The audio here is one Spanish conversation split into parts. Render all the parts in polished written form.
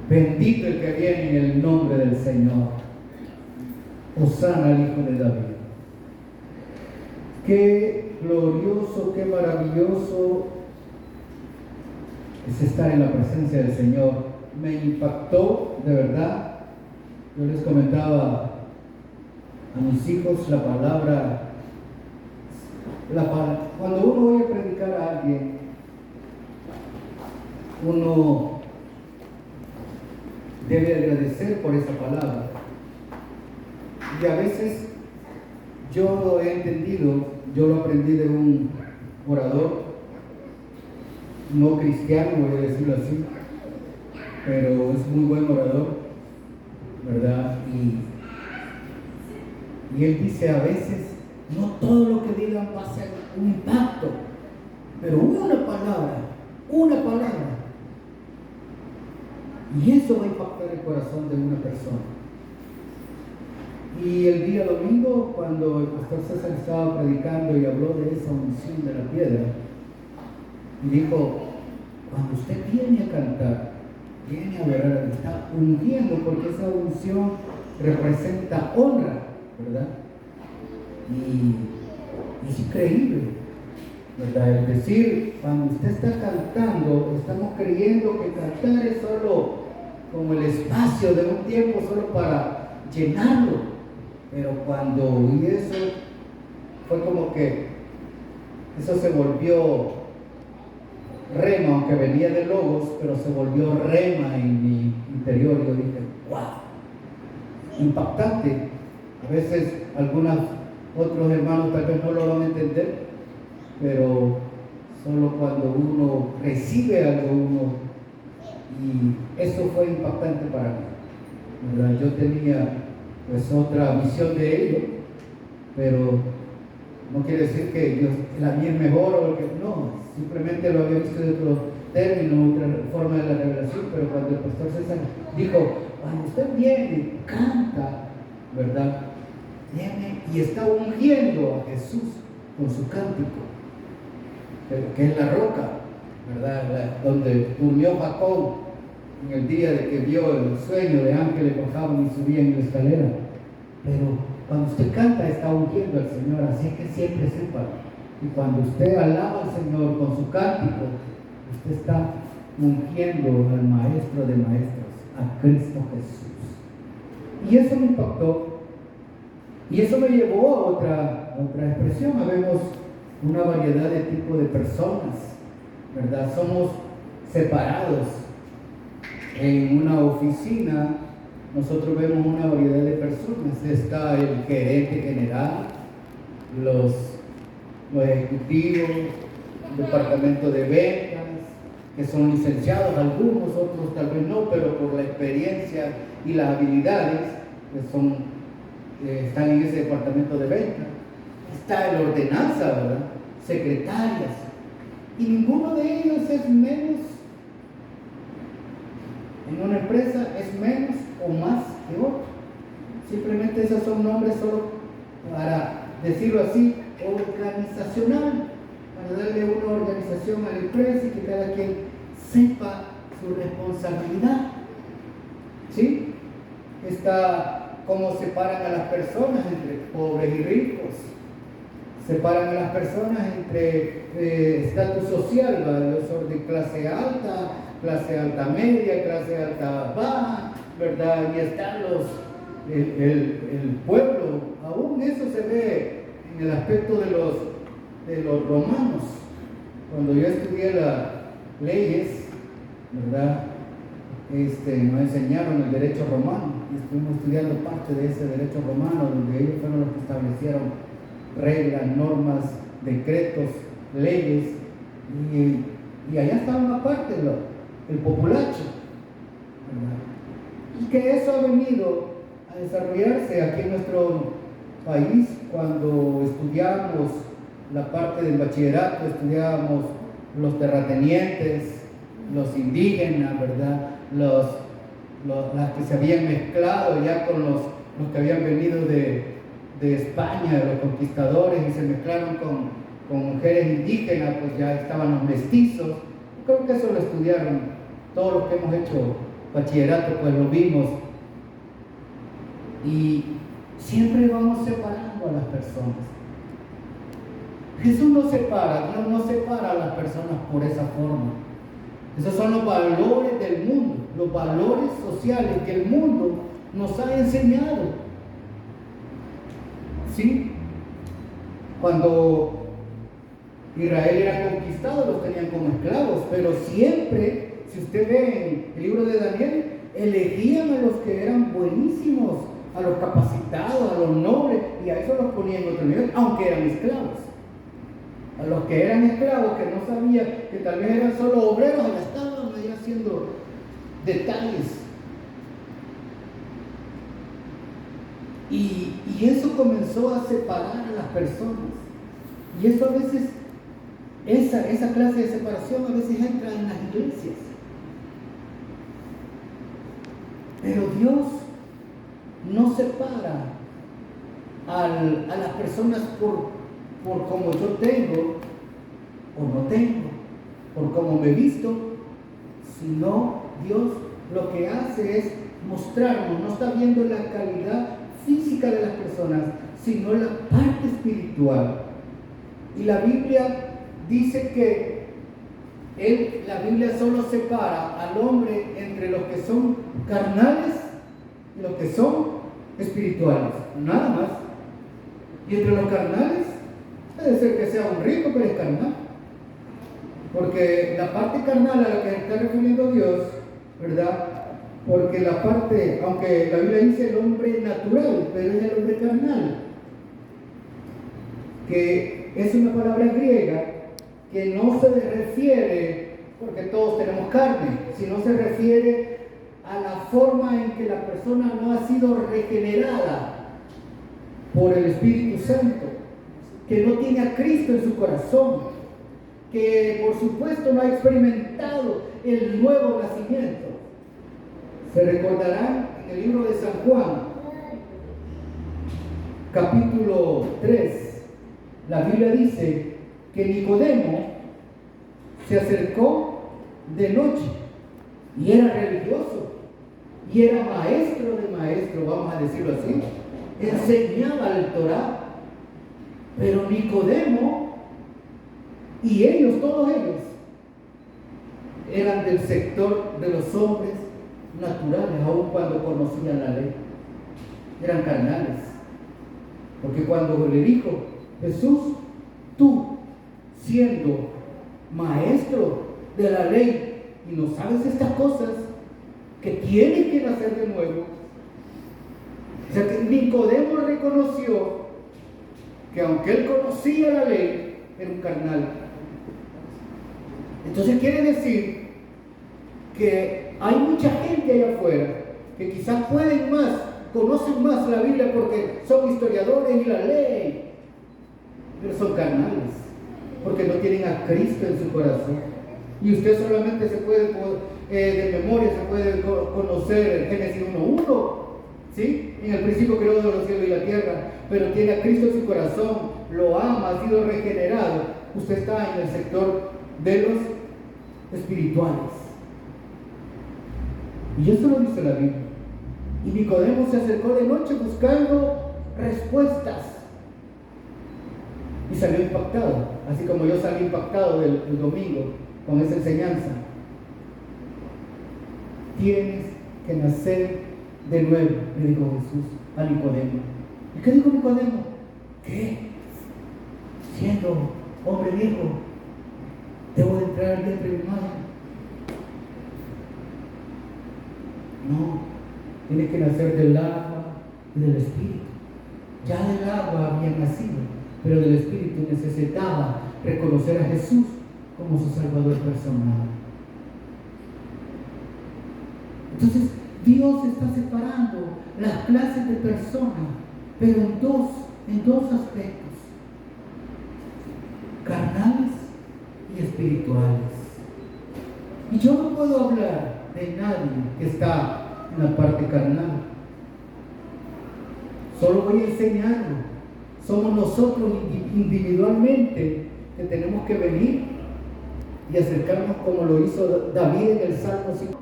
Bendito el que viene en el nombre del Señor. Hosana al Hijo de David. Qué glorioso, qué maravilloso es estar en la presencia del Señor. Me impactó de verdad. Yo les comentaba a mis hijos la palabra. Cuando uno oye predicar a alguien, uno debe agradecer por esa palabra. Y a veces yo lo he entendido, yo lo aprendí de un orador, no cristiano, voy a decirlo así, pero es muy buen orador, ¿verdad? Y él dice a veces, no todo lo que digan va a ser un impacto, pero una palabra, y eso va a impactar el corazón de una persona. Y el día domingo, cuando el pastor César estaba predicando y habló de esa unción de la piedra, y dijo, cuando usted viene a cantar, viene a adorar, está ungiendo, porque esa unción representa honra, ¿verdad? Y es increíble, ¿verdad? Es decir, cuando usted está cantando, estamos creyendo que cantar es solo como el espacio de un tiempo, solo para llenarlo. Pero cuando oí eso, fue como que eso se volvió rema, aunque venía de logos, pero se volvió rema en mi interior. Y yo dije, wow, impactante. A veces otros hermanos tal vez no lo van a entender, pero solo cuando uno recibe algo, y eso fue impactante para mí, ¿verdad? Yo tenía pues otra visión de ello, pero no quiere decir que la mía es mejor o que no, simplemente lo había visto de otro término, otra forma de la revelación. Pero cuando el pastor César dijo, cuando usted viene, canta, ¿verdad? Viene y está ungiendo a Jesús con su cántico, que es la roca, ¿verdad? Donde durmió Jacob en el día de que vio el sueño de ángeles bajaban y subían en la escalera. Pero cuando usted canta, está ungiendo al Señor, así que siempre sepa. Y cuando usted alaba al Señor con su cántico, usted está ungiendo al Maestro de Maestros, a Cristo Jesús. Y eso me impactó. Y eso me llevó a otra expresión. Habemos una variedad de tipos de personas, ¿verdad? Somos separados. En una oficina nosotros vemos una variedad de personas. Está el gerente general, los ejecutivos, el departamento de ventas, que son licenciados, algunos, otros tal vez no, pero por la experiencia y las habilidades que están en ese departamento de ventas. Está el ordenanza, ¿verdad? Secretarias, y ninguno de ellos es menos. En una empresa es menos o más que otro. Simplemente esos son nombres solo para decirlo así, organizacional, para darle una organización a la empresa y que cada quien sepa su responsabilidad. ¿Sí? Está cómo separan a las personas entre pobres y ricos. Separan a las personas entre estatus social, los de clase alta media, clase alta baja, ¿verdad? Y están el pueblo. Aún eso se ve en el aspecto de los romanos. Cuando yo estudié las leyes, ¿verdad? Nos enseñaron el derecho romano y estuvimos estudiando parte de ese derecho romano, donde ellos fueron los que establecieron reglas, normas, decretos, leyes, y allá estaban aparte el populacho, ¿verdad? Y que eso ha venido a desarrollarse aquí en nuestro país. Cuando estudiamos la parte del bachillerato, estudiábamos los terratenientes, los indígenas, ¿verdad? Las que se habían mezclado ya con los que habían venido de España, de los conquistadores, y se mezclaron con mujeres indígenas, pues ya estaban los mestizos. Creo que eso lo estudiaron todos los que hemos hecho bachillerato, pues lo vimos. Y siempre vamos separando a las personas. Jesús no separa, Dios no separa a las personas por esa forma. Esos son los valores del mundo, los valores sociales que el mundo nos ha enseñado. ¿Sí? Cuando Israel era conquistado, los tenían como esclavos, pero siempre, si usted ve en el libro de Daniel, elegían a los que eran buenísimos, a los capacitados, a los nobles, y a eso los ponían en otro nivel, aunque eran esclavos. A los que eran esclavos, que no sabían, que tal vez eran solo obreros, allá estaban ahí haciendo detalles. Y eso comenzó a separar a las personas. Y eso a veces, esa clase de separación a veces entra en las iglesias. Pero Dios no separa a las personas por cómo yo tengo o no tengo, por cómo me he visto, sino Dios lo que hace es mostrarnos, no está viendo la calidad física de las personas, sino la parte espiritual. Y la Biblia dice que la Biblia solo separa al hombre entre los que son carnales y los que son espirituales, nada más. Y entre los carnales puede ser que sea un rico, pero es carnal. Porque la parte carnal a la que está refiriendo Dios, ¿verdad? Porque la parte, aunque la Biblia dice el hombre natural, pero es el hombre carnal, que es una palabra griega que no se refiere, porque todos tenemos carne, sino se refiere a la forma en que la persona no ha sido regenerada por el Espíritu Santo, que no tiene a Cristo en su corazón, que por supuesto no ha experimentado el nuevo nacimiento. Se recordarán en el libro de San Juan, capítulo 3, la Biblia dice que Nicodemo se acercó de noche y era religioso y era maestro de maestros, vamos a decirlo así, enseñaba el Torá, pero Nicodemo y ellos, todos ellos, eran del sector de los hombres naturales, aun cuando conocían la ley, eran carnales, porque cuando le dijo Jesús, tú siendo maestro de la ley y no sabes estas cosas, que tienes que nacer de nuevo. O sea que Nicodemo reconoció que aunque él conocía la ley, era un carnal. Entonces quiere decir que hay mucha gente allá afuera que quizás pueden más, conocen más la Biblia porque son historiadores y la ley, pero son carnales, porque no tienen a Cristo en su corazón. Y usted solamente se puede, de memoria, se puede conocer Génesis 1:1, ¿sí? En el principio creó los cielos y la tierra, pero tiene a Cristo en su corazón, lo ama, ha sido regenerado. Usted está en el sector de los espirituales. Y eso lo dice la Biblia. Y Nicodemo se acercó de noche buscando respuestas. Y salió impactado, así como yo salí impactado el domingo con esa enseñanza. Tienes que nacer de nuevo, le dijo Jesús a Nicodemo. ¿Y qué dijo Nicodemo? ¿Qué? Siendo hombre viejo, debo de entrar al vientre de mi madre. No, tienes que nacer del agua y del Espíritu. Ya del agua había nacido, pero del Espíritu necesitaba reconocer a Jesús como su Salvador personal. Entonces, Dios está separando las clases de personas, pero en dos aspectos: carnales y espirituales. Y yo no puedo hablar de nadie que está en la parte carnal. Solo voy a enseñarlo. Somos nosotros individualmente que tenemos que venir y acercarnos como lo hizo David en el Salmo 5.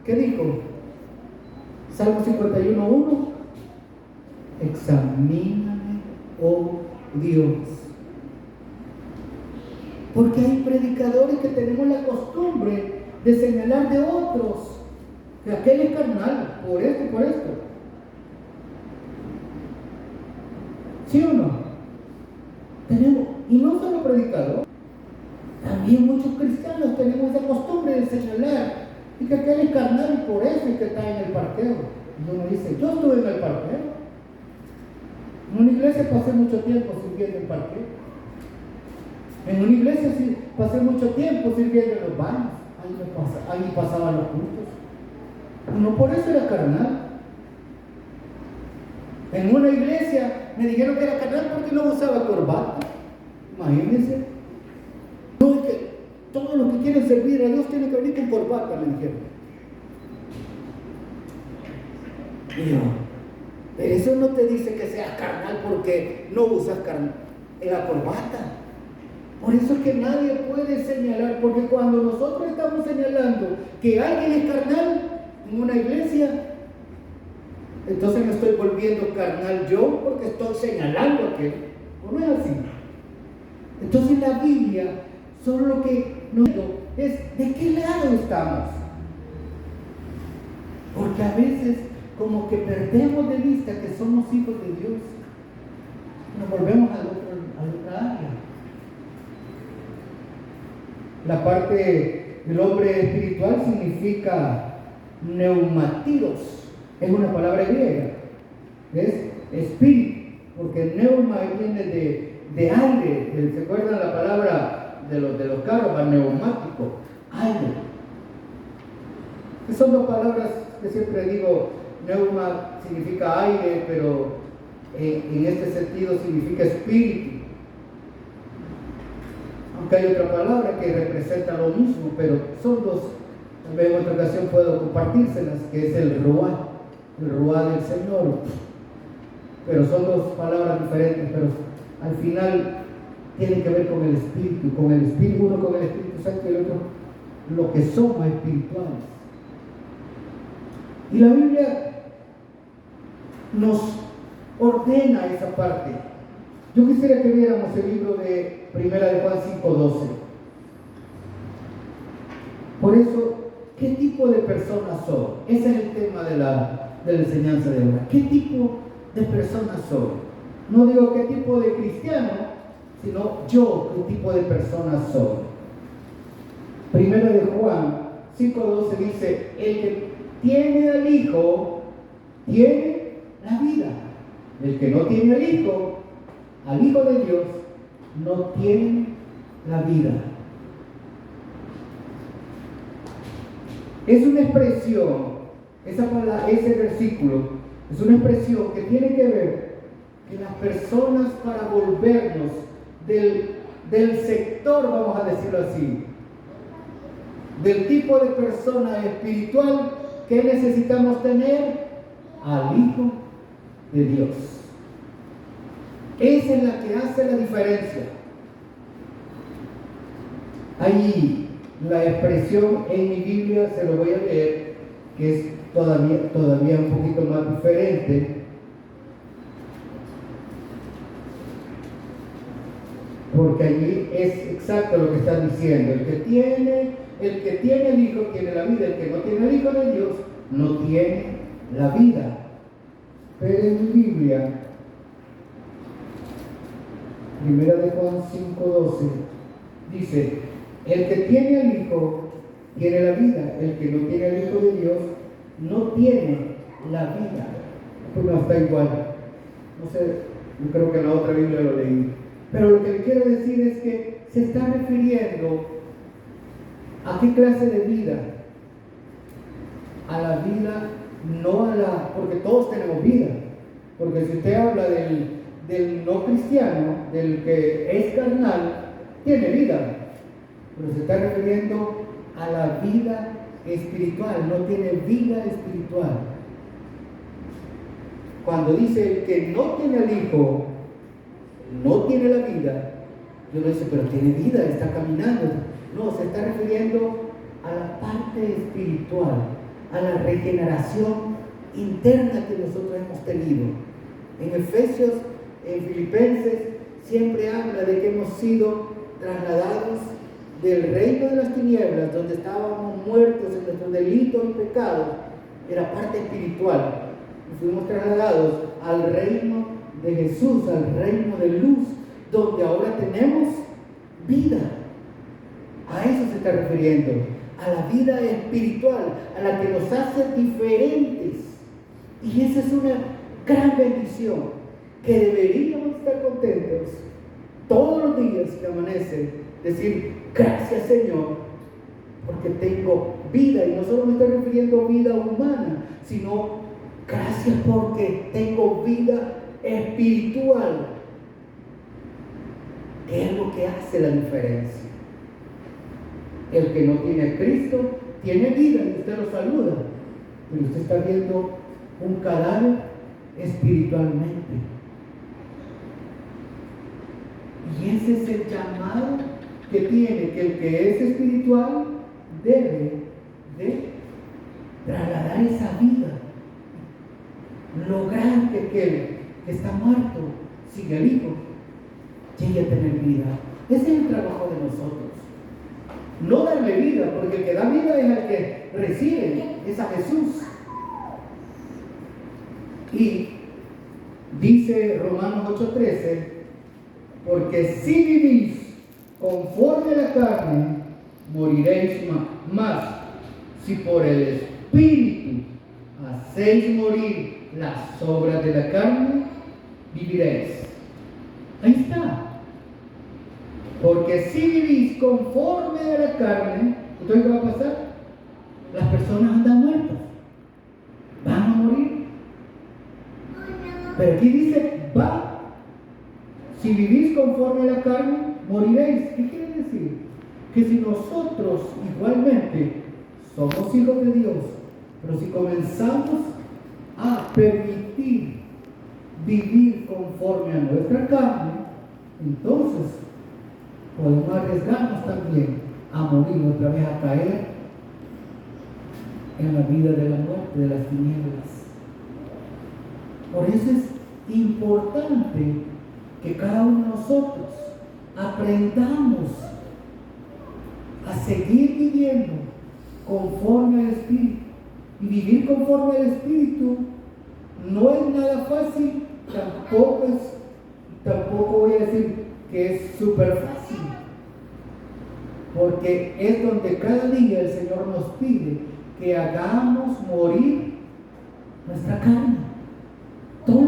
¿Qué dijo? Salmo 51:1. Examíname, oh Dios. Porque hay predicadores que tenemos la costumbre de señalar de otros que aquel es carnal, por esto y por esto. ¿Sí o no? Tenemos, y no solo predicadores, también muchos cristianos tenemos esa costumbre de señalar y que aquel es carnal y por eso es que está en el parqueo. Y uno dice, yo estuve en el parqueo. En una iglesia pasé mucho tiempo sirviendo en parqueo. En una iglesia sí, pasé mucho tiempo sirviendo en los baños. Ahí pasaban los cultos. Y no por eso era carnal. En una iglesia me dijeron que era carnal porque no usaba corbata. Imagínense. No, es que todos los que quieren servir a Dios tienen que venir con corbata, me dijeron. Y yo, pero eso no te dice que seas carnal porque no usas la corbata. Por eso es que nadie puede señalar, porque cuando nosotros estamos señalando que alguien es carnal en una iglesia, entonces me estoy volviendo carnal yo porque estoy señalando a aquel. ¿O no es así? Entonces la Biblia solo lo que nos dice es de qué lado estamos. Porque a veces como que perdemos de vista que somos hijos de Dios. Nos volvemos a otra área. La parte del hombre espiritual significa neumatiros. Es una palabra griega. Es espíritu. Porque neuma viene de aire. ¿Se acuerdan la palabra de los carros? Neumático. Aire. Son dos palabras que siempre digo. Neuma significa aire, pero en este sentido significa espíritu. Aunque hay otra palabra que representa lo mismo, pero son dos. Tal vez en otra ocasión puedo compartírselas, que es el ruá del Señor. Pero son dos palabras diferentes, pero al final tienen que ver con el Espíritu, uno con el Espíritu Santo y el otro lo que somos espirituales. Y la Biblia nos ordena esa parte. Yo quisiera que viéramos el libro de Primera de Juan 5:12. Por eso, ¿qué tipo de personas soy? Ese es el tema de la enseñanza de ahora. ¿Qué tipo de personas soy? No digo qué tipo de cristiano, sino yo qué tipo de persona soy. Primera de Juan 5:12 dice, el que tiene al Hijo, tiene la vida. El que no tiene al Hijo de Dios, no tiene la vida. Es una expresión, ese versículo, es una expresión que tiene que ver que las personas, para volvernos del sector, vamos a decirlo así, del tipo de persona espiritual, que necesitamos tener al Hijo de Dios. Esa es la que hace la diferencia. Ahí la expresión en mi Biblia, se lo voy a leer, que es todavía un poquito más diferente. Porque allí es exacto lo que está diciendo. El que tiene el Hijo tiene la vida. El que no tiene el Hijo de Dios no tiene la vida. Pero en mi Biblia, Primera de Juan 5:12, dice, el que tiene al Hijo tiene la vida. El que no tiene al Hijo de Dios no tiene la vida. Pues no está igual. No sé, yo creo que en la otra Biblia lo leí. Pero lo que le quiero decir es que se está refiriendo a qué clase de vida. A la vida, no a la... porque todos tenemos vida. Porque si usted habla del no cristiano, del que es carnal, tiene vida. Pero se está refiriendo a la vida espiritual, no tiene vida espiritual. Cuando dice el que no tiene al Hijo, no tiene la vida, yo le dice, pero tiene vida, está caminando. No, se está refiriendo a la parte espiritual, a la regeneración interna que nosotros hemos tenido. En Efesios, en Filipenses, siempre habla de que hemos sido trasladados del reino de las tinieblas, donde estábamos muertos en nuestros delitos y pecados, era parte espiritual. Y fuimos trasladados al reino de Jesús, al reino de luz, donde ahora tenemos vida. A eso se está refiriendo, a la vida espiritual, a la que nos hace diferentes. Y esa es una gran bendición, que deberíamos estar contentos todos los días que amanece, decir: gracias, Señor, porque tengo vida. Y no solo me estoy refiriendo a vida humana, sino gracias porque tengo vida espiritual, que es lo que hace la diferencia. El que no tiene a Cristo tiene vida y usted lo saluda, pero usted está viendo un cadáver espiritualmente. Y ese es el llamado que tiene, que el que es espiritual debe de trasladar esa vida, lograr que aquel que está muerto siga vivo, llegue a tener vida. Ese es el trabajo de nosotros. No darle vida, porque el que da vida es el que recibe, es a Jesús. Y dice Romanos 8:13: porque si vivís conforme a la carne, moriréis más. Si por el Espíritu hacéis morir las obras de la carne, viviréis. Ahí está. Porque si vivís conforme a la carne, ¿entonces qué va a pasar? Las personas andan muertas, van a morir. Pero aquí dice: va. Si vivís conforme a la carne, moriréis. ¿Qué quiere decir? Que si nosotros igualmente somos hijos de Dios, pero si comenzamos a permitir vivir conforme a nuestra carne, entonces podemos arriesgarnos también a morir otra vez, a caer en la vida de la muerte, de las tinieblas. Por eso es importante que cada uno de nosotros aprendamos a seguir viviendo conforme al Espíritu. Y vivir conforme al Espíritu no es nada fácil, tampoco voy a decir que es súper fácil, porque es donde cada día el Señor nos pide que hagamos morir nuestra carne. Todos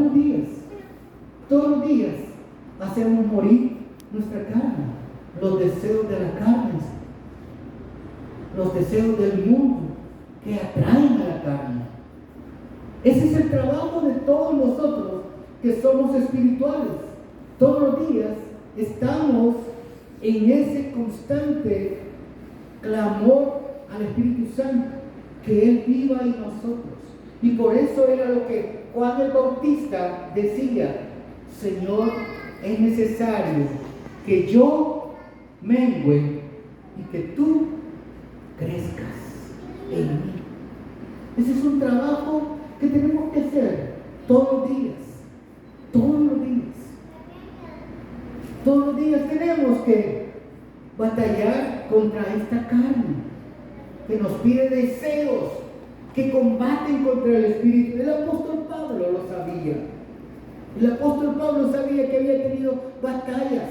los días hacemos morir nuestra carne, los deseos de la carne, los deseos del mundo que atraen a la carne. Ese es el trabajo de todos nosotros que somos espirituales. Todos los días estamos en ese constante clamor al Espíritu Santo, que Él viva en nosotros. Y por eso era lo que Juan el Bautista decía: Señor, es necesario que yo mengüe y que tú crezcas en mí. Ese es un trabajo que tenemos que hacer todos los días. Todos los días tenemos que batallar contra esta carne que nos pide deseos, que combaten contra el Espíritu. El apóstol Pablo lo sabía. El apóstol Pablo sabía que había tenido batallas.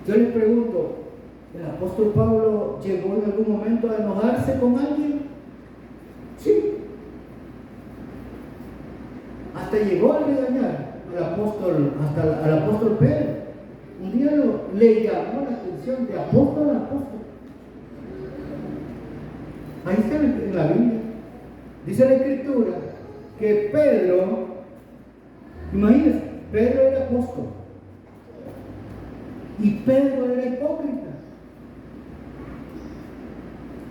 Yo les pregunto, ¿el apóstol Pablo llegó en algún momento a enojarse con alguien? Sí. Hasta llegó a regañar al apóstol Pedro. Un día le llamó la atención de apóstol a apóstol. Ahí está en la Biblia. Dice la Escritura que Pedro, imagínense, Pedro era apóstol y Pedro era hipócrita,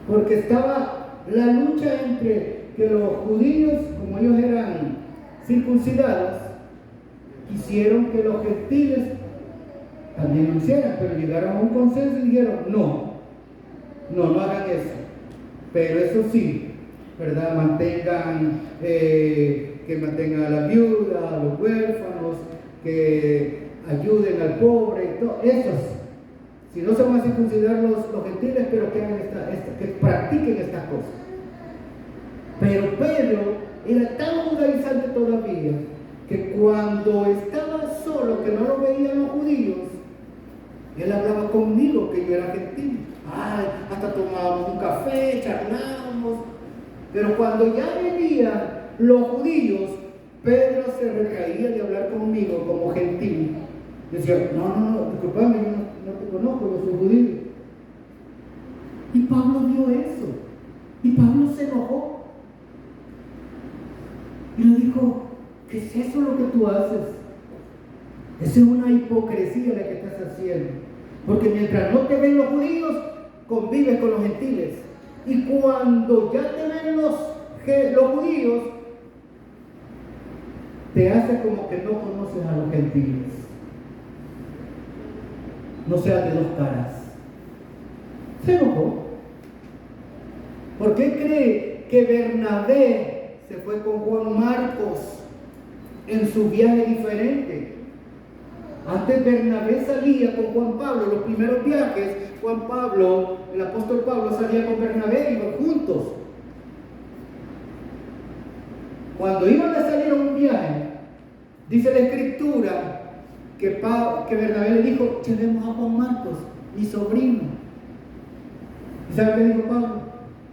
porque estaba la lucha entre que los judíos, como ellos eran circuncidados, quisieron que los gentiles también lo hicieran, pero llegaron a un consenso y dijeron: no hagan eso. Pero eso sí, ¿verdad? Que mantengan a la viuda, a los huérfanos, que ayuden al pobre, esos. Si no se van a circuncidar los gentiles, pero que hagan que practiquen estas cosas. Pero Pedro era tan judaizante todavía que cuando estaba solo, que no lo veían los judíos, él hablaba conmigo que yo era gentil. Ay, hasta tomábamos un café, charlábamos. Pero cuando ya venían los judíos, Pedro se recaía de hablar conmigo como gentil. Decía, no, disculpame, yo no te conozco, yo soy judío. Y Pablo vio eso. Y Pablo se enojó. Y le dijo, ¿qué es eso lo que tú haces? Esa es una hipocresía la que estás haciendo. Porque mientras no te ven los judíos, convives con los gentiles. Y cuando ya te ven los judíos, te hace como que no conoces a los gentiles. No seas de dos caras. Se enojó. ¿Por qué cree que Bernabé se fue con Juan Marcos en su viaje diferente? Antes Bernabé salía con Juan Pablo, los primeros viajes, Juan Pablo, el apóstol Pablo salía con Bernabé, iban juntos. Cuando iban a salir a un viaje, dice la escritura que Bernabé le dijo, llevemos a Juan Marcos, mi sobrino. ¿Y sabe qué dijo Pablo?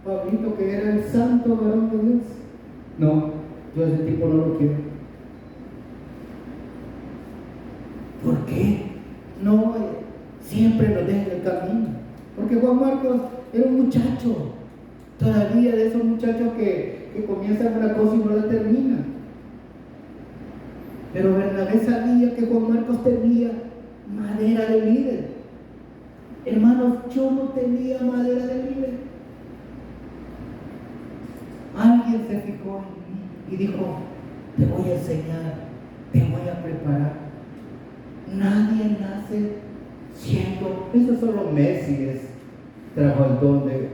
Pablito, que era el santo varón de Dios. No, yo a ese tipo no lo quiero. ¿Por qué? No, siempre nos dejan el camino. Porque Juan Marcos era un muchacho, todavía de esos muchachos que comienzan una cosa y no la terminan. Pero Bernabé sabía que Juan Marcos tenía madera de líder. Hermanos, yo no tenía madera de líder. Alguien se fijó en mí y dijo, te voy a enseñar, te voy a preparar. Nadie nace siendo, eso solo Messi trajo el don de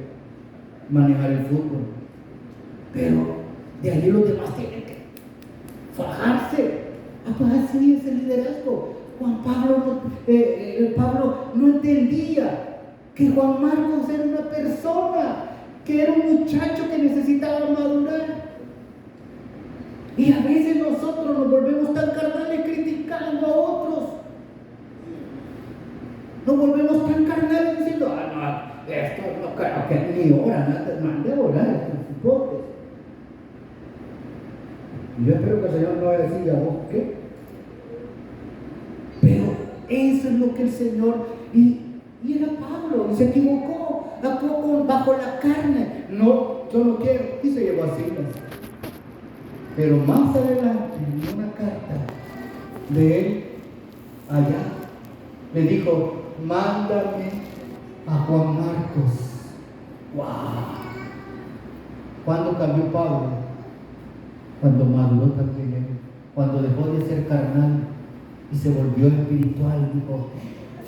manejar el fútbol. Pero de allí los demás tienen que fajarse. Así es el liderazgo. Pablo no entendía que Juan Marcos era una persona, que era un muchacho que necesitaba madurar. Y a veces nosotros nos volvemos tan carnales criticando a otros. Nos volvemos tan carnales diciendo, esto no creo que ni oran, no han de orar estos hipotes. Y yo espero que el Señor no vaya a decir a vos, ¿qué? Pero eso es lo que el Señor, y era Pablo, y se equivocó, actuó bajo la carne. No, yo no quiero, y se llevó así. Pero más adelante, en una carta de él, allá, le dijo, mándame a Juan Marcos. ¡Wow! ¿Cuándo cambió Pablo? Cuando maduró también él, cuando dejó de ser carnal y se volvió espiritual. Dijo,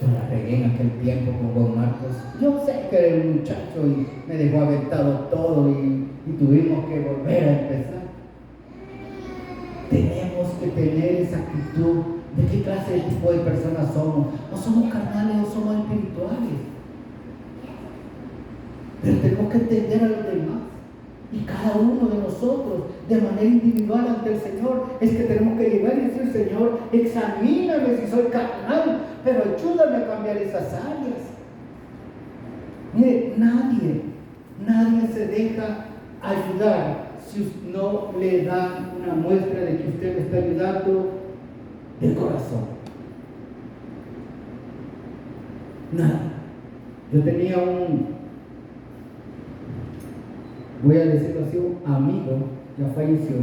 yo la regué en aquel tiempo con Juan Marcos. Yo sé que era un muchacho y me dejó aventado todo y tuvimos que volver a empezar. Tenemos que tener esa actitud de qué clase de tipo de personas somos. No somos carnales o somos espirituales. Pero tenemos que entender a los demás. Y cada uno de nosotros, de manera individual ante el Señor, es que tenemos que llegar y decir, Señor, examíname si soy carnal, pero ayúdame a cambiar esas áreas. Mire, nadie se deja ayudar si no le dan una muestra de que usted le está ayudando del corazón. Nada. Yo tenía voy a decirlo así, un amigo, ya falleció,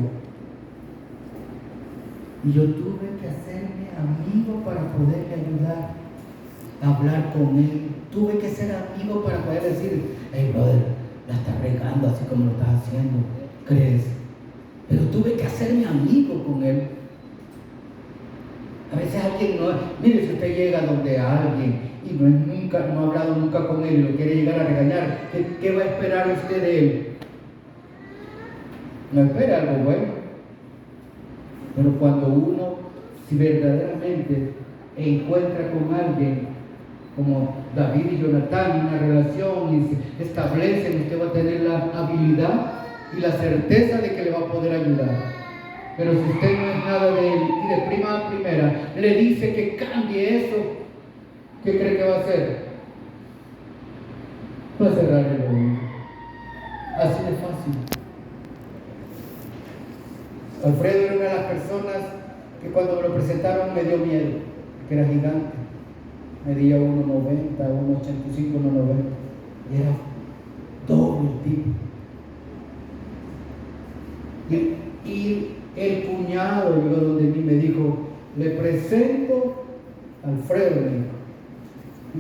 y yo tuve que hacerme amigo para poderle ayudar a hablar con él. Tuve que ser amigo para poder decir, hey brother, la estás regando así como lo estás haciendo, ¿crees? Pero tuve que hacerme amigo con él. A veces alguien no, mire, si usted llega donde alguien y no ha hablado nunca con él y lo quiere llegar a regañar, ¿qué va a esperar usted de él? no espera algo bueno. Pero cuando uno, si verdaderamente encuentra con alguien como David y Jonatán, una relación y se establecen, usted va a tener la habilidad y la certeza de que le va a poder ayudar. Pero si usted no es nada de él y de prima a primera le dice que cambie eso, ¿qué cree que va a hacer? Va a cerrar el oído. Así de fácil. Alfredo era una de las personas que cuando me lo presentaron me dio miedo, que era gigante. Medía 1,90, 1,85, 1,90. Y era doble el tipo. Y el cuñado llegó donde mí y me dijo, le presento a Alfredo, me dijo.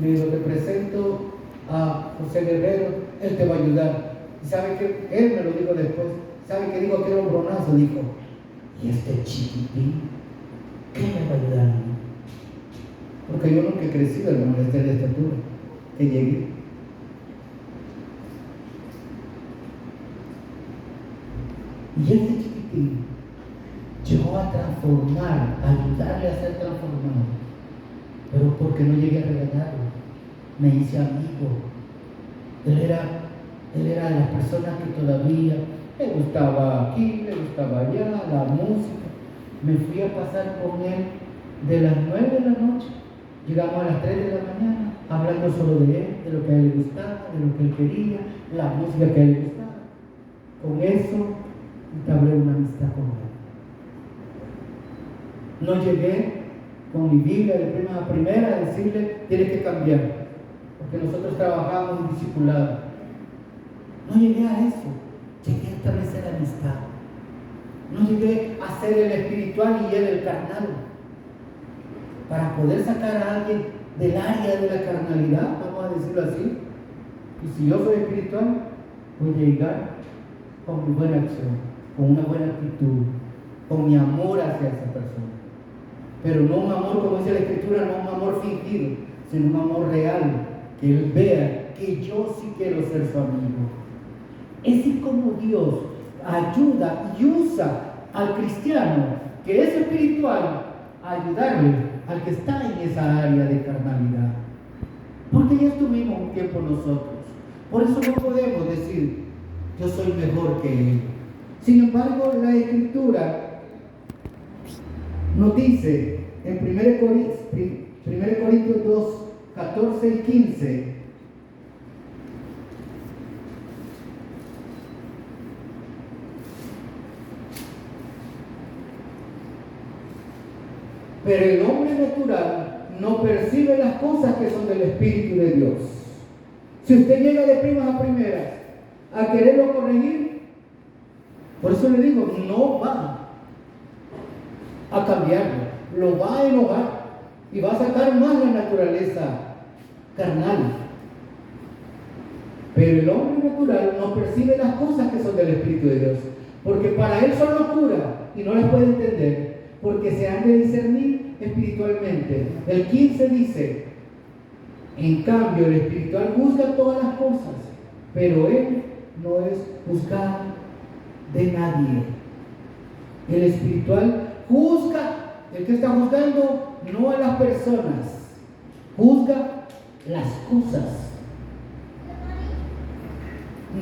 Le digo, te presento a José Guerrero, él te va a ayudar. Y sabe que, él me lo dijo después, sabe que dijo que era un bronazo, dijo, y este chiquitín, ¿qué me va a ayudar a mí? Porque yo nunca he crecido, hermano, desde la estatura que llegué. Y este chiquitín llegó a transformar, a ayudarle a ser transformado. Pero porque no llegué a regañarlo, me hice amigo. Él era de las personas que todavía le gustaba aquí, le gustaba allá, la música. Me fui a pasar con él de las 9 de la noche. Llegamos a las 3 de la mañana hablando solo de él, de lo que a él le gustaba, de lo que él quería, la música que a él le gustaba. Con eso entablé una amistad con él. No llegué con mi Biblia de prima a primera a decirle, tienes que cambiar, porque nosotros trabajamos en discipulado. No llegué a eso, llegué a establecer amistad. No llegué a ser el espiritual y él el carnal. Para poder sacar a alguien del área de la carnalidad, vamos a decirlo así. Y si yo soy espiritual, voy a llegar con mi buena acción, con una buena actitud, con mi amor hacia esa persona. Pero no un amor, como dice la Escritura, no un amor fingido, sino un amor real, que él vea que yo sí quiero ser su amigo. Es como Dios ayuda y usa al cristiano que es espiritual a ayudarle al que está en esa área de carnalidad. Porque ya estuvimos un tiempo nosotros. Por eso no podemos decir, yo soy mejor que él. Sin embargo, la Escritura nos dice en 1 Corintios 2, 14 y 15, pero el hombre natural no percibe las cosas que son del Espíritu de Dios. Si usted llega de primas a primeras a quererlo corregir, por eso le digo, no va a cambiarlo, lo va a enojar y va a sacar más la naturaleza carnal. Pero el hombre natural no percibe las cosas que son del Espíritu de Dios, porque para él son locura y no las puede entender, porque se han de discernir espiritualmente. El 15 dice, en cambio el espiritual juzga todas las cosas, pero él no es juzgado de nadie. El espiritual juzga, el que está juzgando no a las personas, juzga las cosas.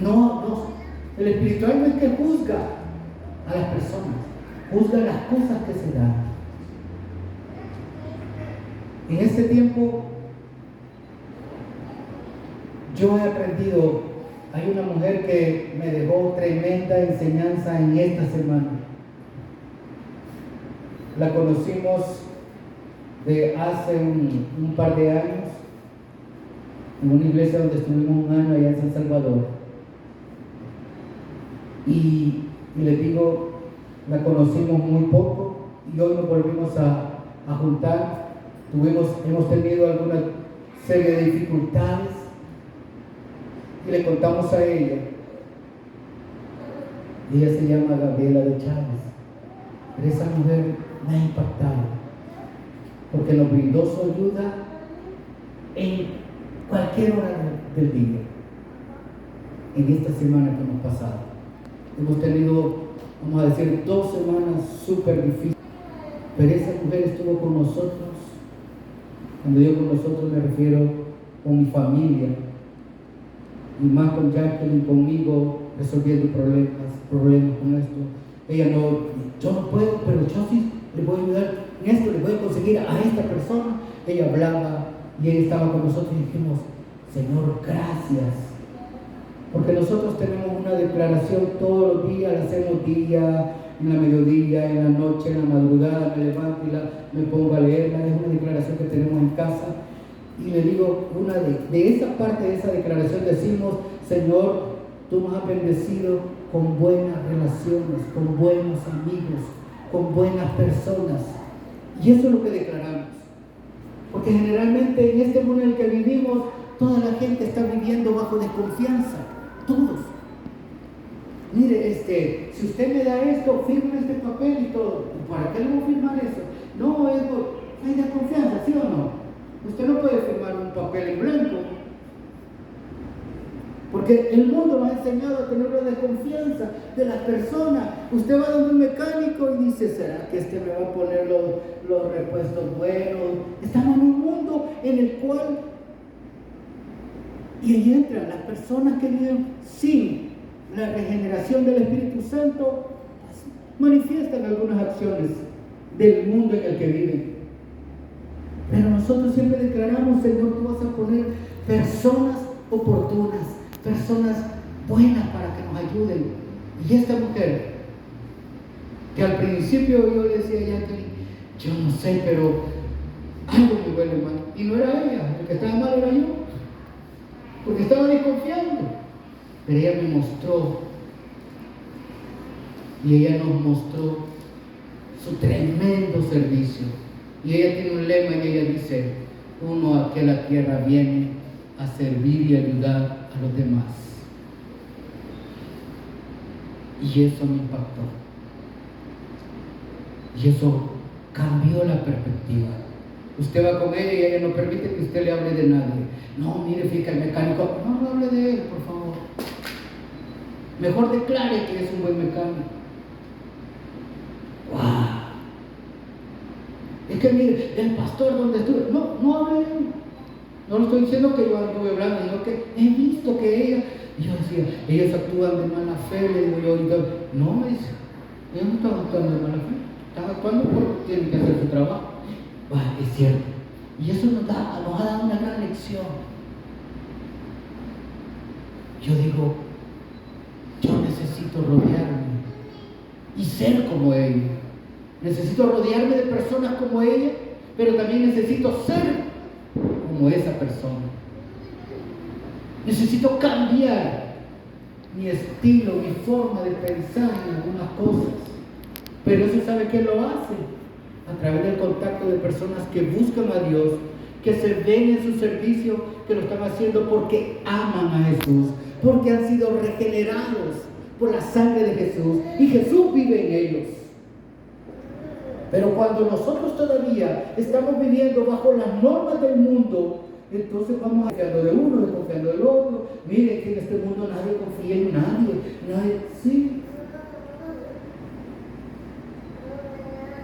No, el espiritual no es que juzga a las personas, juzga las cosas que se dan. En este tiempo yo he aprendido, hay una mujer que me dejó tremenda enseñanza en esta semana. La conocimos de hace un par de años en una iglesia donde estuvimos un año allá en San Salvador. Y les digo, la conocimos muy poco y hoy nos volvimos a juntar. Hemos tenido alguna serie de dificultades y le contamos a ella. Ella se llama Gabriela de Chávez. Pero esa mujer me ha impactado porque nos brindó su ayuda en cualquier hora del día. En esta semana que hemos pasado hemos tenido vamos a decir, 2 semanas súper difíciles. Pero esa mujer estuvo con nosotros. Cuando digo con nosotros me refiero con mi familia. Y más con Jacqueline, conmigo, resolviendo problemas con esto. Ella no, yo no puedo, pero yo sí le voy a ayudar en esto, le voy a conseguir a esta persona. Ella hablaba y ella estaba con nosotros y dijimos, Señor, gracias. Porque nosotros tenemos una declaración todos los días, la hacemos día, en la mediodía, en la noche, en la madrugada, me levanto y me pongo a leerla. Es una declaración que tenemos en casa. Y le digo, de esa parte de esa declaración decimos, Señor, tú nos has bendecido con buenas relaciones, con buenos amigos, con buenas personas. Y eso es lo que declaramos. Porque generalmente en este mundo en el que vivimos, toda la gente está viviendo bajo desconfianza. Todos. Mire, si usted me da esto, firme este papel y todo. ¿Para qué le voy a firmar eso? No, hay desconfianza, ¿sí o no? Usted no puede firmar un papel en blanco. Porque el mundo nos ha enseñado a tener una desconfianza de las personas. Usted va donde un mecánico y dice, ¿será que este me va a poner los repuestos buenos? Estamos en un mundo en el cual, y ahí entran las personas que viven sin la regeneración del Espíritu Santo, manifiestan algunas acciones del mundo en el que viven. Pero nosotros siempre declaramos, Señor, tú vas a poner personas oportunas, personas buenas para que nos ayuden. Y esta mujer, que al principio yo le decía a Jacqueline, yo no sé, pero algo me huele mal. Y no era ella, el que estaba mal era yo, porque estaba desconfiando. Pero ella me mostró, y ella nos mostró su tremendo servicio. Y ella tiene un lema y ella dice, uno aquí a la tierra viene a servir y ayudar a los demás. Y eso me impactó. Y eso cambió la perspectiva. Usted va con ella y ella no permite que usted le hable de nadie. No, mire, fíjate, el mecánico, no hable de él, por favor. Mejor declare que es un buen mecánico. ¡Wow! Es que mire, el pastor donde estuve, no hable de él. No le estoy diciendo que yo anduve hablando, sino que he visto que ella, y yo decía, ellos actúan de mala fe, le digo yo, no, me dice, ellos no están actuando de mala fe, están actuando porque tienen que hacer su trabajo. Bueno, es cierto. Y eso nos ha dado una gran lección. Yo digo, yo necesito rodearme y ser como ella. Necesito rodearme de personas como ella, pero también necesito ser como esa persona. Necesito cambiar mi estilo, mi forma de pensar en algunas cosas. Pero eso, ¿sabe quién lo hace? A través del contacto de personas que buscan a Dios, que se ven en su servicio, que lo están haciendo porque aman a Jesús, porque han sido regenerados por la sangre de Jesús y Jesús vive en ellos. Pero cuando nosotros todavía estamos viviendo bajo las normas del mundo, entonces vamos confiando de uno, desconfiando del otro. Miren que en este mundo nadie confía en nadie, sí.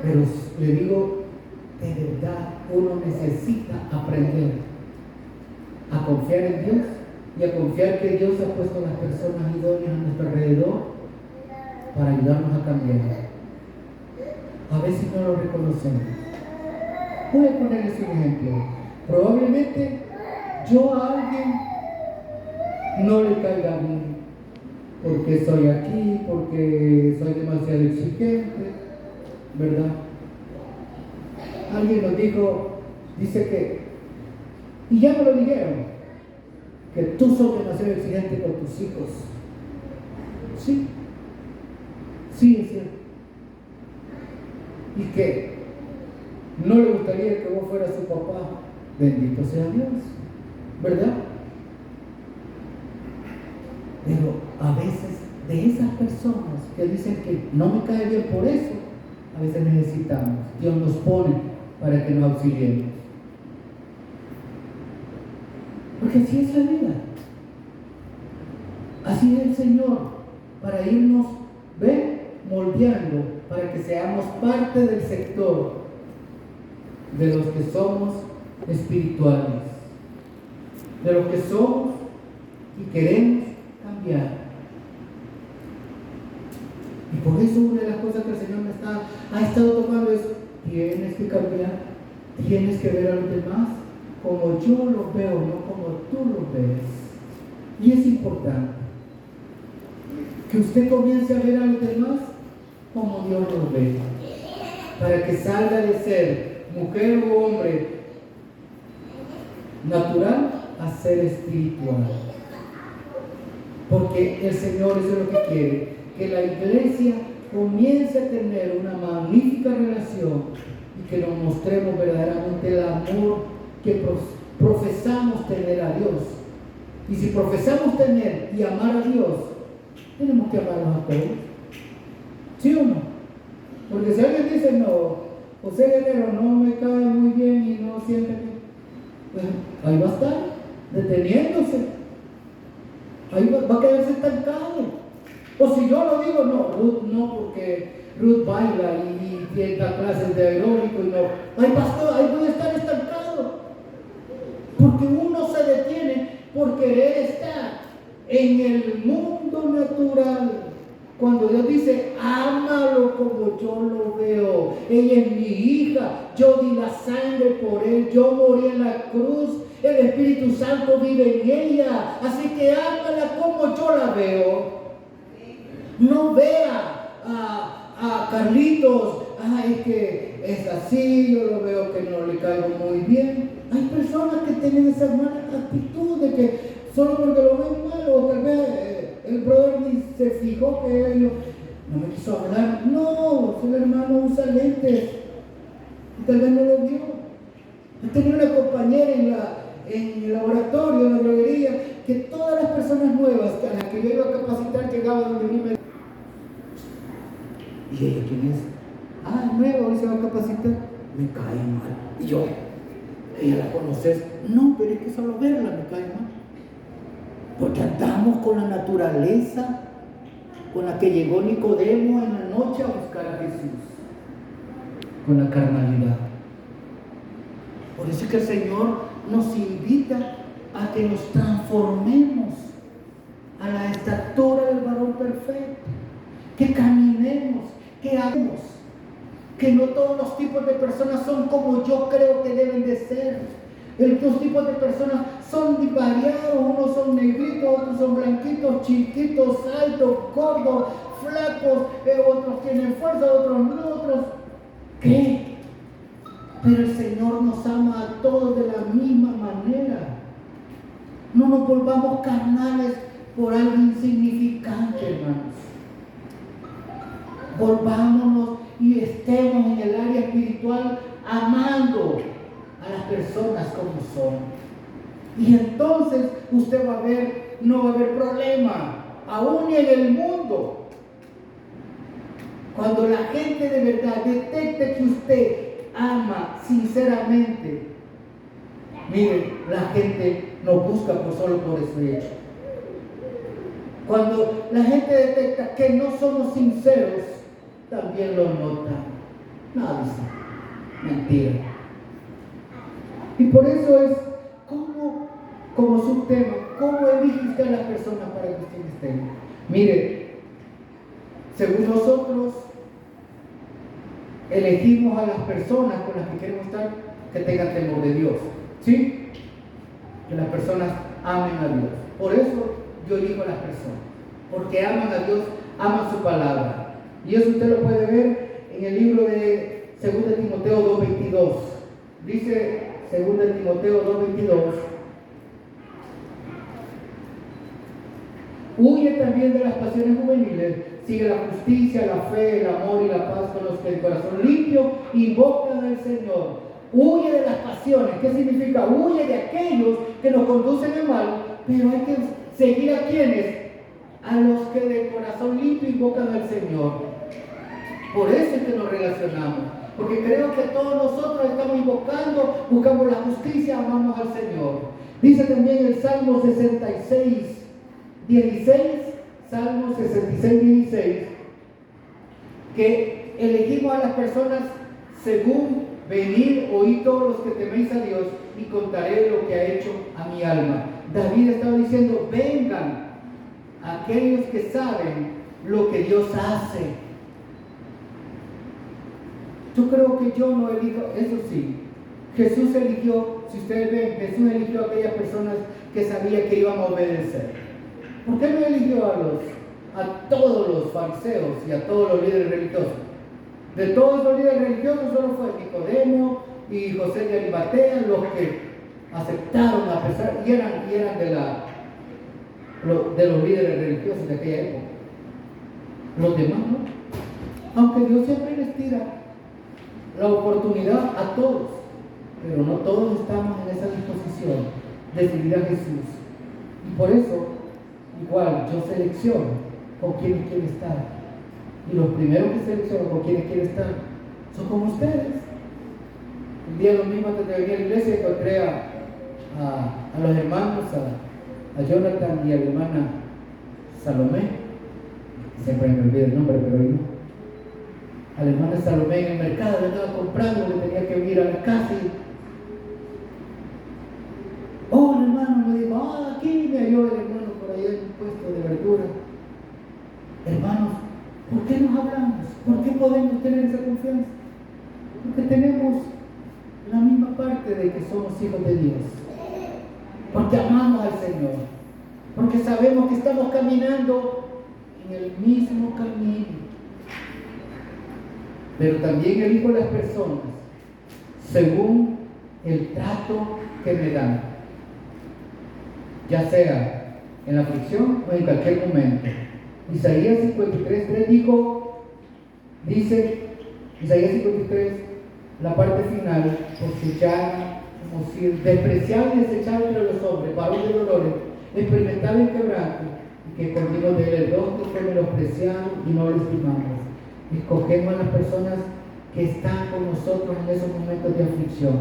Pero le digo, de verdad, uno necesita aprender a confiar en Dios y a confiar que Dios ha puesto a las personas idóneas a nuestro alrededor para ayudarnos a cambiar. A veces no lo reconocemos. Voy a ponerles un ejemplo. Probablemente yo a alguien no le caiga bien, porque soy aquí, porque soy demasiado exigente, ¿verdad? Alguien nos dice que, y ya me lo dijeron, que tú sos demasiado exigente con tus hijos. Sí, es cierto. Y que no le gustaría que vos fueras su papá. Bendito sea Dios, ¿verdad? Pero a veces de esas personas que dicen que no me cae bien por eso, a veces necesitamos, Dios nos pone para que nos auxiliemos. Porque así es la vida. Así es el Señor, para irnos, moldeando para que seamos parte del sector de los que somos espirituales, de los que somos y queremos cambiar. Y por eso una de las cosas que el Señor ha estado tocando es: tienes que cambiar, tienes que ver a los demás como yo los veo, no como tú los ves. Y es importante que usted comience a ver a los demás como Dios los ve, para que salga de ser mujer o hombre natural a ser espiritual. Porque el Señor eso es lo que quiere, que la iglesia comience a tener una magnífica relación y que nos mostremos verdaderamente el amor que profesamos tener a Dios. Y si profesamos tener y amar a Dios, tenemos que amarnos a todos. ¿Sí o no? Porque si alguien dice: no, José Guerrero no me cae muy bien y no siente bien, pues ahí va a estar, deteniéndose. Ahí va a quedarse estancado. O si yo lo digo: no, Ruth no, porque Ruth baila y da clases de aeróbico y no. Ay, pastor, ahí voy a estar estancado. Porque uno se detiene por querer estar en el mundo natural. Cuando Dios dice: ámalo como yo lo veo. Ella es mi hija, yo di la sangre por él, yo morí en la cruz, el Espíritu Santo vive en ella, así que ámala como yo la veo. No vea a Carlitos: es que es así, yo lo veo que no le caigo muy bien. Hay personas que tienen esa mala actitud de que solo porque lo ven mal, o tal vez el brother ni se fijó que él no me quiso hablar. No, su hermano usa lentes y tal vez no lo vio. Yo tenía una compañera en el laboratorio, en la droguería, que todas las personas nuevas a las que yo iba a capacitar llegaban donde mí. ¿Y ella quién es? Nueva, hoy se va a capacitar. Me cae mal. Y yo: ¿ella la conoces? No, pero es que solo verla me cae mal. Porque andamos con la naturaleza con la que llegó Nicodemo en la noche a buscar a Jesús, con la carnalidad. Por eso es que el Señor nos invita a que nos transformemos a la estatura del varón perfecto, que caminemos, que hagamos, que no todos los tipos de personas son como yo creo que deben de ser. Los tipos de personas son variados, unos son negritos, otros son blanquitos, chiquitos, altos, gordos, flacos, otros tienen fuerza, otros no, otros ¿qué? Pero el Señor nos ama a todos de la misma manera. No nos volvamos carnales por algo insignificante, hermanos. Volvámonos y estemos en el área espiritual amando a las personas como son. Y entonces usted va a ver, no va a haber problema, aún en el mundo. Cuando la gente de verdad detecte que usted ama sinceramente, mire, la gente nos busca solo por ese hecho. Cuando la gente detecta que no somos sinceros, también lo nota. No, dice, mentira. Y por eso es como subtema, ¿cómo elige usted a las personas para que usted esté? Mire, según nosotros, elegimos a las personas con las que queremos estar que tengan temor de Dios, ¿sí? Que las personas amen a Dios. Por eso yo elijo a las personas, porque aman a Dios, aman su palabra. Y eso usted lo puede ver en el libro de 2 Timoteo 2:22. Dice 2 Timoteo 2:22: huye también de las pasiones juveniles, sigue la justicia, la fe, el amor y la paz con los que el corazón limpio invocan al Señor. Huye de las pasiones. ¿Qué significa? Huye de aquellos que nos conducen al mal, pero hay que seguir a quienes, a los que de corazón limpio invocan al Señor. Por eso es que nos relacionamos, porque creo que todos nosotros estamos invocando, buscamos la justicia, amamos al Señor. Dice también el Salmo 66:16, Salmo 66:16: que elegimos a las personas según venir, oíd todos los que teméis a Dios y contaré lo que ha hecho a mi alma. David estaba diciendo, vengan aquellos que saben lo que Dios hace. Yo creo que yo no elijo, eso sí, Jesús eligió, si ustedes ven, Jesús eligió a aquellas personas que sabía que iban a obedecer. ¿Por qué no eligió a todos los fariseos y a todos los líderes religiosos? De todos los líderes religiosos solo fue Nicodemo y José de Arimatea los que aceptaron a pesar, y eran de los líderes religiosos de aquella época. Los demás no. Aunque Dios siempre les tira la oportunidad a todos, pero no todos estamos en esa disposición de seguir a Jesús. Y por eso, igual, yo selecciono con quienes quiero estar. Y los primeros que selecciono con quienes quiero estar son como ustedes. El día domingo antes de venir a la iglesia encontré a los hermanos, a Jonathan y a la hermana Salomé. Siempre me olvido el nombre, pero hoy no. A la hermana Salomé en el mercado, le estaba comprando, le tenía que ir a la casa y el hermano me dijo, aquí me halló el hermano por allá en un puesto de verdura. Hermanos, ¿por qué nos hablamos? ¿Por qué podemos tener esa confianza? Porque tenemos la misma parte de que somos hijos de Dios. Porque amamos al Señor. Porque sabemos que estamos caminando en el mismo camino. Pero también elijo a las personas según el trato que me dan, ya sea en la aflicción o en cualquier momento. Isaías 53:3 dice, Isaías 53, la parte final, porque ya, como si despreciable y desechable entre los hombres, varón de dolores, experimentado en quebranto, y que escondimos de él el rostro, que menospreciamos y no lo estimamos. Escogemos a las personas que están con nosotros en esos momentos de aflicción.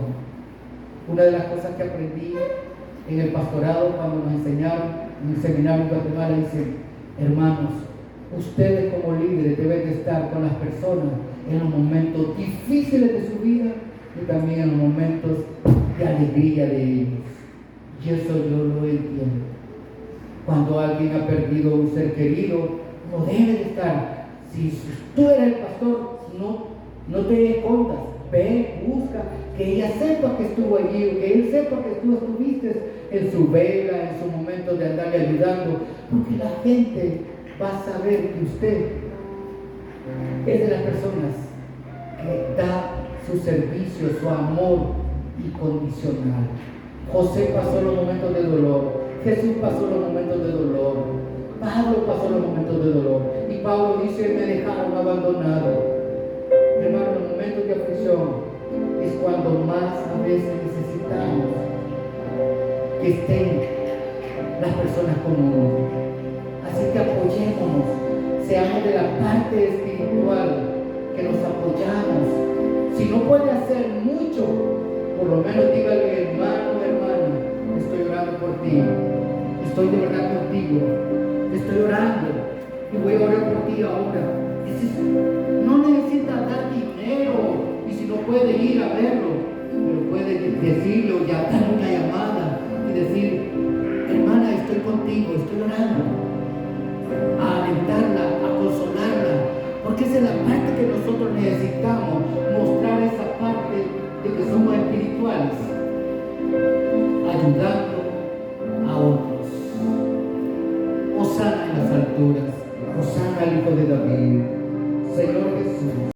Una de las cosas que aprendí en el pastorado cuando nos enseñaron en el seminario en Guatemala, dice, hermanos, ustedes como líderes deben de estar con las personas en los momentos difíciles de su vida y también en los momentos de alegría de ellos. Y eso yo lo entiendo. Cuando alguien ha perdido un ser querido, no debe de estar. Si tú eres el pastor, no te escondas, ve, busca, que ella sepa que estuvo allí, que él sepa que tú estuviste en su vela, en su momento de andarle ayudando, porque la gente va a saber que usted es de las personas que da su servicio, su amor incondicional. José pasó los momentos de dolor, Jesús pasó los momentos de dolor, Pablo pasó los momentos de dolor, y Pablo dice, me dejaron abandonado. Hermano, en los momentos de aflicción es cuando más a veces necesitamos que estén las personas como uno. Así que apoyémonos, seamos de la parte espiritual, que nos apoyamos. Si no puede hacer mucho, por lo menos dígale, hermano, hermana, estoy orando por ti, estoy de verdad contigo, estoy orando y voy a orar por ti ahora. No necesita dar dinero, y si no puede ir a verlo, pero puede decirle o ya dar una llamada y decir, hermana, estoy contigo, estoy orando, a alentarla, a consolarla, porque esa es la parte que nosotros necesitamos, mostrar esa parte de que somos espirituales, ayudando a otros. Hosana en las alturas, hosana al Hijo de David. Señor Jesús.